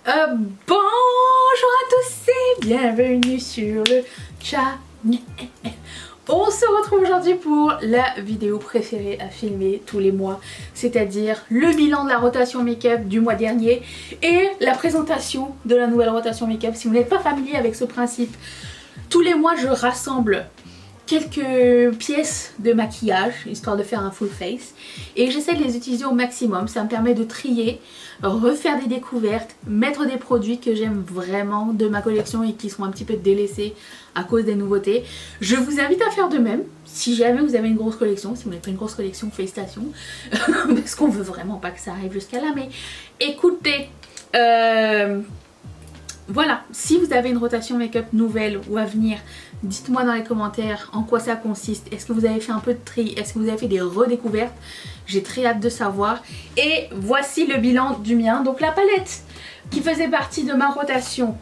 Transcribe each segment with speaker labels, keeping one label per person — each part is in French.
Speaker 1: Bonjour à tous et bienvenue sur le channel. On se retrouve aujourd'hui pour la vidéo préférée à filmer tous les mois, c'est-à-dire le bilan de la rotation make-up du mois dernier et la présentation de la nouvelle rotation make-up. Si vous n'êtes pas familier avec ce principe, tous les mois je rassemble quelques pièces de maquillage histoire de faire un full face et j'essaie de les utiliser au maximum. Ça me permet de trier, refaire des découvertes, mettre des produits que j'aime vraiment de ma collection et qui sont un petit peu délaissés à cause des nouveautés. Je vous invite à faire de même si jamais vous avez une grosse collection. Si vous n'avez pas une grosse collection, félicitations parce qu'on veut vraiment pas que ça arrive jusqu'à là, mais écoutez, voilà, si vous avez une rotation make-up nouvelle ou à venir, dites-moi dans les commentaires en quoi ça consiste. Est-ce que vous avez fait un peu de tri? Est-ce que vous avez fait des redécouvertes? J'ai très hâte de savoir. Et voici le bilan du mien. Donc la palette qui faisait partie de ma rotation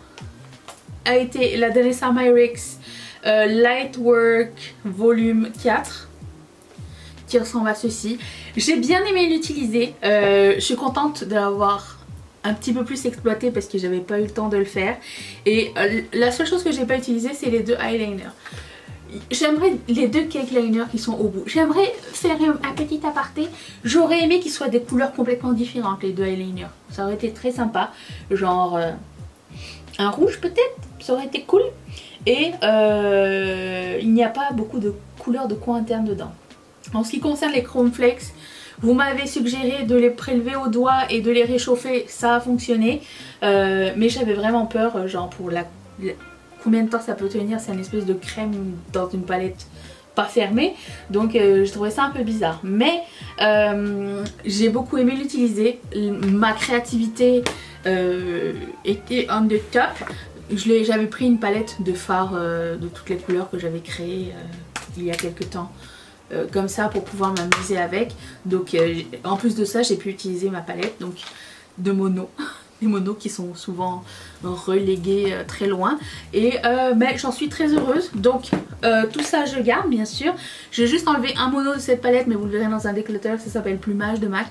Speaker 1: a été la Danessa Myricks Lightwork Volume 4 qui ressemble à ceci. J'ai bien aimé l'utiliser. Je suis contente de l'avoir un petit peu plus exploité parce que j'avais pas eu le temps de le faire. Et la seule chose que j'ai pas utilisé, c'est les deux eyeliners. J'aimerais les deux cake liners qui sont au bout. J'aimerais faire un petit aparté. J'aurais aimé qu'ils soient des couleurs complètement différentes, les deux eyeliners. Ça aurait été très sympa. Genre un rouge peut-être, ça aurait été cool. Et il n'y a pas beaucoup de couleurs de coin interne dedans. En ce qui concerne les Chrome Flakes, vous m'avez suggéré de les prélever au doigt et de les réchauffer, ça a fonctionné. Mais j'avais vraiment peur, genre pour combien de temps ça peut tenir, c'est une espèce de crème dans une palette pas fermée. Donc je trouvais ça un peu bizarre. Mais j'ai beaucoup aimé l'utiliser. Ma créativité était on the top. J'avais pris une palette de fard de toutes les couleurs que j'avais créées il y a quelques temps. Comme ça pour pouvoir m'amuser avec. Donc en plus de ça, j'ai pu utiliser ma palette donc de mono. Les monos qui sont souvent relégués très loin. Et mais j'en suis très heureuse. Donc tout ça je garde bien sûr. J'ai juste enlevé un mono de cette palette, mais vous le verrez dans un déclutter. Ça s'appelle Plumage de MAC.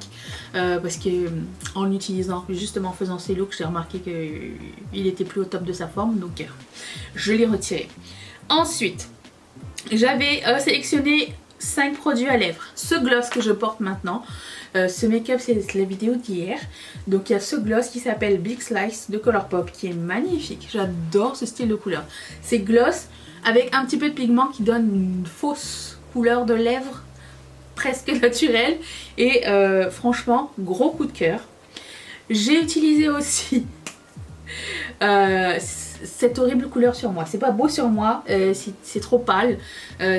Speaker 1: Parce que en l'utilisant, justement en faisant ces looks, j'ai remarqué qu'il était plus au top de sa forme. Donc je l'ai retiré. Ensuite, j'avais sélectionné 5 produits à lèvres. Ce gloss que je porte maintenant, ce make-up c'est la vidéo d'hier. Donc il y a ce gloss qui s'appelle Big Slice de Colourpop qui est magnifique. J'adore ce style de couleur. C'est gloss avec un petit peu de pigment qui donne une fausse couleur de lèvres presque naturelle. Et franchement, gros coup de cœur. J'ai utilisé aussi cette horrible couleur sur moi. C'est pas beau sur moi, c'est trop pâle.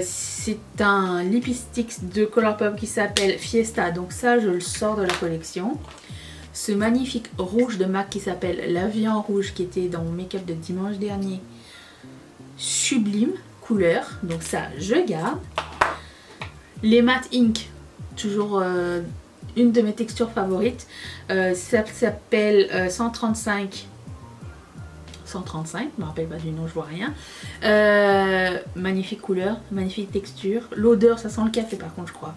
Speaker 1: C'est un lipstick de Colourpop qui s'appelle Fiesta. Donc ça, je le sors de la collection. Ce magnifique rouge de MAC qui s'appelle La Vie en Rouge, qui était dans mon make-up de dimanche dernier. Sublime couleur. Donc ça, je garde. Les Matte Ink, toujours une de mes textures favorites. Ça s'appelle 135. Je me rappelle pas du nom, je vois rien. Magnifique couleur, magnifique texture. L'odeur, ça sent le café par contre, je crois.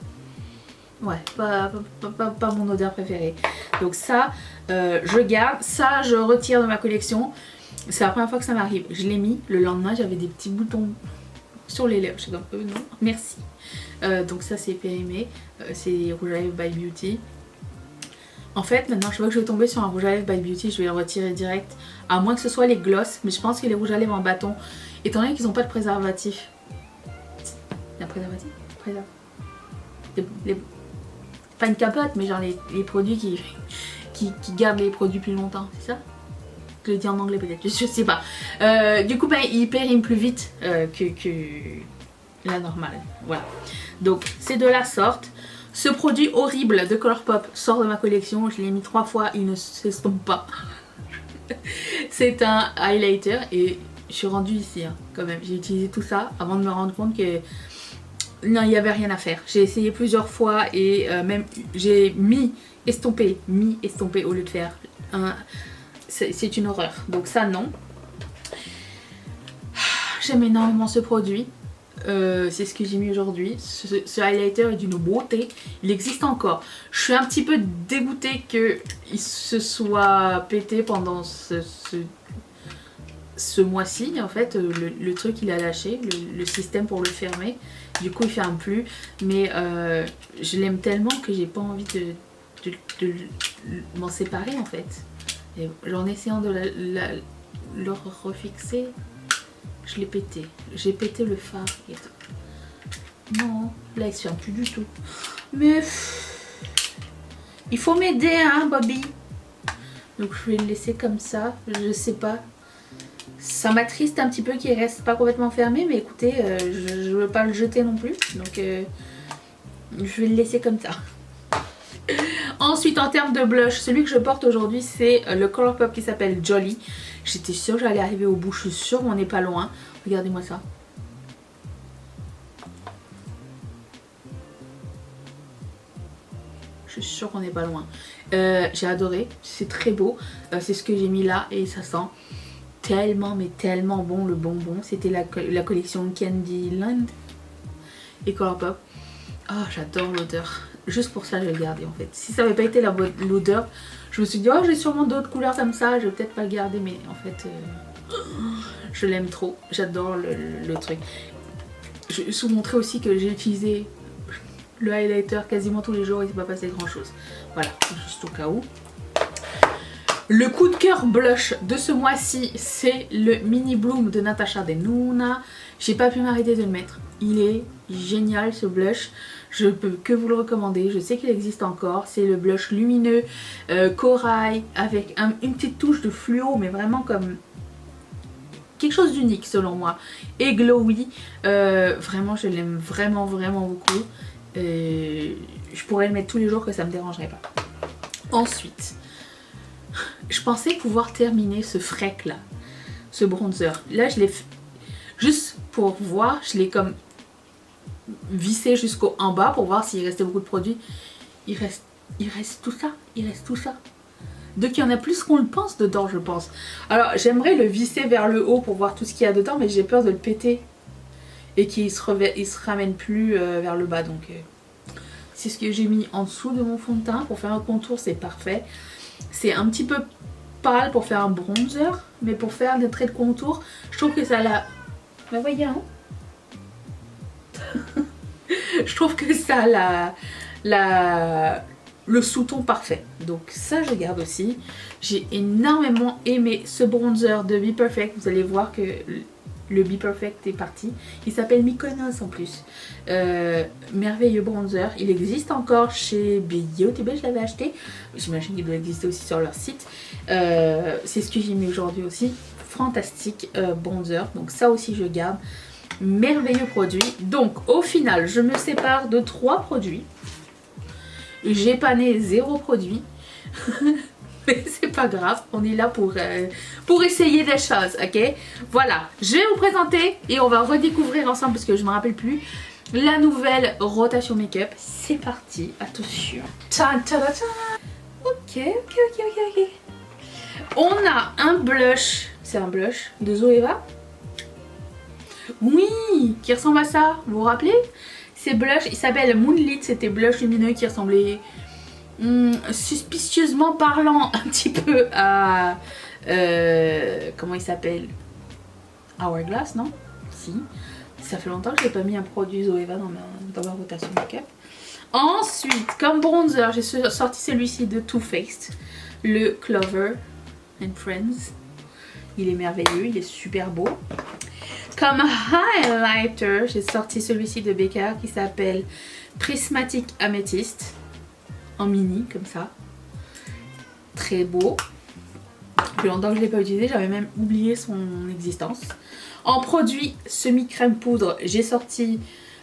Speaker 1: Ouais, pas mon odeur préférée. Donc ça, je garde. Ça, je retire de ma collection. C'est la première fois que ça m'arrive. Je l'ai mis, le lendemain, j'avais des petits boutons sur les lèvres. Je suis comme, non, merci. Donc ça, c'est périmé. C'est Rouge à lèvres by Beauty. En fait, maintenant, je vois que je vais tomber sur un rouge à lèvres by Beauty, je vais le retirer direct. À moins que ce soit les gloss, mais je pense que les rouges à lèvres en bâton, étant donné qu'ils n'ont pas de préservatif. Il y a un préservatif? Pas une capote, mais genre les produits qui gardent les produits plus longtemps, c'est ça? Je le dis en anglais peut-être, je sais pas. Du coup, ils périment plus vite que la normale. Voilà. Donc, c'est de la sorte. Ce produit horrible de Colourpop sort de ma collection. Je l'ai mis 3 fois, il ne s'estompe pas. C'est un highlighter et je suis rendue ici hein, quand même. J'ai utilisé tout ça avant de me rendre compte que non, il n'y avait rien à faire. J'ai essayé plusieurs fois et même j'ai mis estompé au lieu de faire un... C'est une horreur. Donc ça non. J'aime énormément ce produit. c'est ce que j'ai mis aujourd'hui. Ce highlighter est d'une beauté. Il existe encore. Je suis un petit peu dégoûtée qu'il se soit pété pendant ce mois-ci. En fait, le truc il a lâché, le système pour le fermer. Du coup il ferme plus. Mais je l'aime tellement que j'ai pas envie de m'en séparer en fait. Et en essayant de le refixer, je l'ai pété. J'ai pété le phare. Non, là il se ferme plus du tout. Mais il faut m'aider hein Bobby. Donc je vais le laisser comme ça. Je sais pas. Ça m'attriste un petit peu qu'il reste pas complètement fermé. Mais écoutez, je veux pas le jeter non plus. Donc je vais le laisser comme ça. Ensuite en termes de blush, celui que je porte aujourd'hui c'est le Colourpop qui s'appelle Jolly. J'étais sûre que j'allais arriver au bout, je suis sûre qu'on n'est pas loin. Regardez-moi ça. Je suis sûre qu'on n'est pas loin. J'ai adoré, c'est très beau. C'est ce que j'ai mis là et ça sent tellement mais tellement bon le bonbon. C'était la collection Candyland et Colourpop. Oh j'adore l'odeur. Juste pour ça je vais le garder en fait. Si ça n'avait pas été l'odeur, je me suis dit oh j'ai sûrement d'autres couleurs comme ça, je vais peut-être pas le garder mais en fait je l'aime trop. J'adore le truc. Je vais vous montrer aussi que j'ai utilisé le highlighter quasiment tous les jours et il s'est pas passé grand chose. Voilà, juste au cas où. Le coup de cœur blush de ce mois-ci, c'est le Mini Bloom de Natasha Denona. J'ai pas pu m'arrêter de le mettre. Il est génial ce blush. Je peux que vous le recommander. Je sais qu'il existe encore. C'est le blush lumineux corail avec une petite touche de fluo, mais vraiment comme quelque chose d'unique selon moi. Et glowy. Vraiment, je l'aime vraiment beaucoup. Je pourrais le mettre tous les jours que ça me dérangerait pas. Ensuite, je pensais pouvoir terminer ce freak là, ce bronzer. Là, je l'ai fait juste pour voir. Je l'ai comme vissé jusqu'au en bas pour voir s'il restait beaucoup de produits. Il reste tout ça. Il reste tout ça. Donc il y en a plus qu'on le pense dedans, je pense. Alors j'aimerais le visser vers le haut pour voir tout ce qu'il y a dedans, mais j'ai peur de le péter et qu'il se ramène plus vers le bas. Donc c'est ce que j'ai mis en dessous de mon fond de teint. Pour faire un contour, c'est parfait. C'est un petit peu pâle pour faire un bronzer, mais pour faire des traits de contour, je trouve que ça l'a... Bah voyez, hein. Je trouve que ça a le sous-ton parfait. Donc ça, je garde aussi. J'ai énormément aimé ce bronzer de Be Perfect. Vous allez voir que le Be Perfect est parti. Il s'appelle Mykonos en plus. Merveilleux bronzer. Il existe encore chez BioTB, je l'avais acheté. J'imagine qu'il doit exister aussi sur leur site. C'est ce que j'ai mis aujourd'hui aussi. Fantastique bronzer. Donc ça aussi je garde. Merveilleux produit. Donc au final, je me sépare de 3 produits. J'ai pané 0 produit. Mais c'est pas grave, on est là pour essayer des choses, ok? Voilà, je vais vous présenter et on va redécouvrir ensemble parce que je me rappelle plus la nouvelle rotation make-up. C'est parti, attention. Ok. On a un blush, c'est un blush de Zoeva. Oui, qui ressemble à ça, vous vous rappelez? C'est blush, il s'appelle Moonlit, c'était blush lumineux qui ressemblait suspicieusement parlant un petit peu à... comment il s'appelle? Hourglass, non? Si. Ça fait longtemps que je n'ai pas mis un produit Zoeva dans ma rotation make-up. Ensuite, comme bronzer, j'ai sorti celui-ci de Too Faced, le Clover and Friends. Il est merveilleux, il est super beau. Comme highlighter, j'ai sorti celui-ci de Becca qui s'appelle Prismatic Amethyst. En mini, comme ça. Très beau. Depuis longtemps que je ne l'ai pas utilisé, j'avais même oublié son existence. En produit semi-crème poudre, j'ai sorti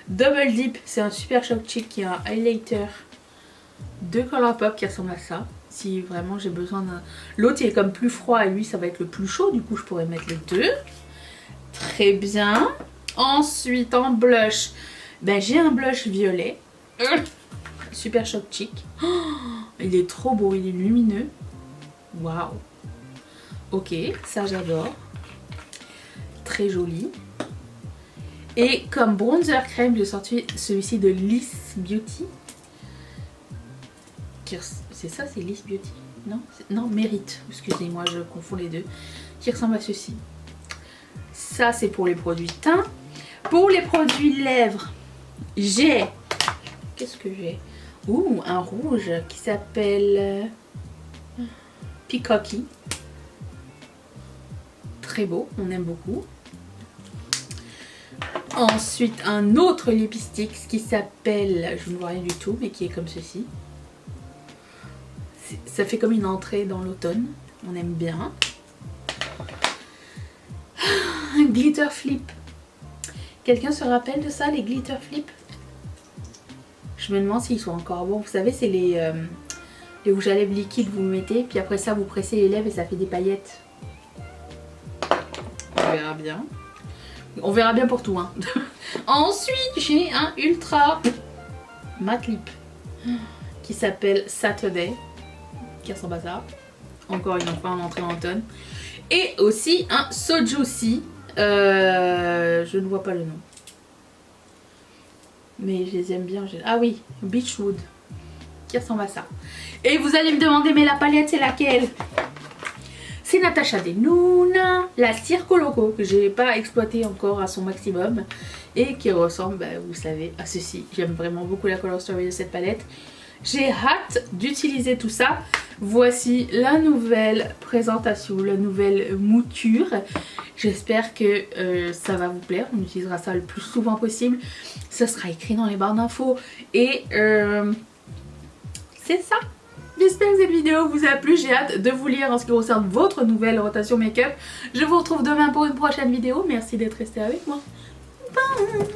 Speaker 1: Double Dip. C'est un super choc chic qui est un highlighter de Colourpop qui ressemble à ça. Si vraiment j'ai besoin d'un... L'autre il est comme plus froid et lui ça va être le plus chaud. Du coup je pourrais mettre les deux. Très bien. Ensuite en blush, ben, j'ai un blush violet. Super choc chic. Oh, il est trop beau, il est lumineux. Waouh. Ok, ça j'adore. Très joli. Et comme bronzer crème, j'ai sorti celui-ci de Liss Beauty. C'est ça, c'est Liss Beauty? Non, non, Mérite. Excusez-moi, je confonds les deux. Qui ressemble à ceci. Ça, c'est pour les produits teint. Pour les produits lèvres, j'ai... Qu'est-ce que j'ai? Ouh, un rouge qui s'appelle Peacocky. Très beau, on aime beaucoup. Ensuite, un autre lipstick qui s'appelle... Je ne vois rien du tout, mais qui est comme ceci. Ça fait comme une entrée dans l'automne. On aime bien. Un glitter flip. Quelqu'un se rappelle de ça, les glitter flip? Je me demande s'ils sont encore bons. Vous savez, c'est les rouges à lèvres liquides, vous mettez. Puis après ça, vous pressez les lèvres et ça fait des paillettes. On verra bien. On verra bien pour tout. Hein. Ensuite, j'ai un ultra matte lip qui s'appelle Saturday. Qui ressemble à ça. Encore une fois en entrée en automne. Et aussi un So Juicy. Je ne vois pas le nom. Mais je les aime bien. Ah oui, Beachwood. Qui ressemble à ça. Et vous allez me demander, mais la palette c'est laquelle? C'est Natasha Denona, la Circo Loco, que j'ai pas exploité encore à son maximum. Et qui ressemble, bah, vous savez, à ceci. J'aime vraiment beaucoup la color story de cette palette. J'ai hâte d'utiliser tout ça. Voici la nouvelle présentation, la nouvelle mouture. J'espère que ça va vous plaire. On utilisera ça le plus souvent possible. Ça sera écrit dans les barres d'infos. Et c'est ça. J'espère que cette vidéo vous a plu. J'ai hâte de vous lire en ce qui concerne votre nouvelle rotation make-up. Je vous retrouve demain pour une prochaine vidéo. Merci d'être resté avec moi. Bye.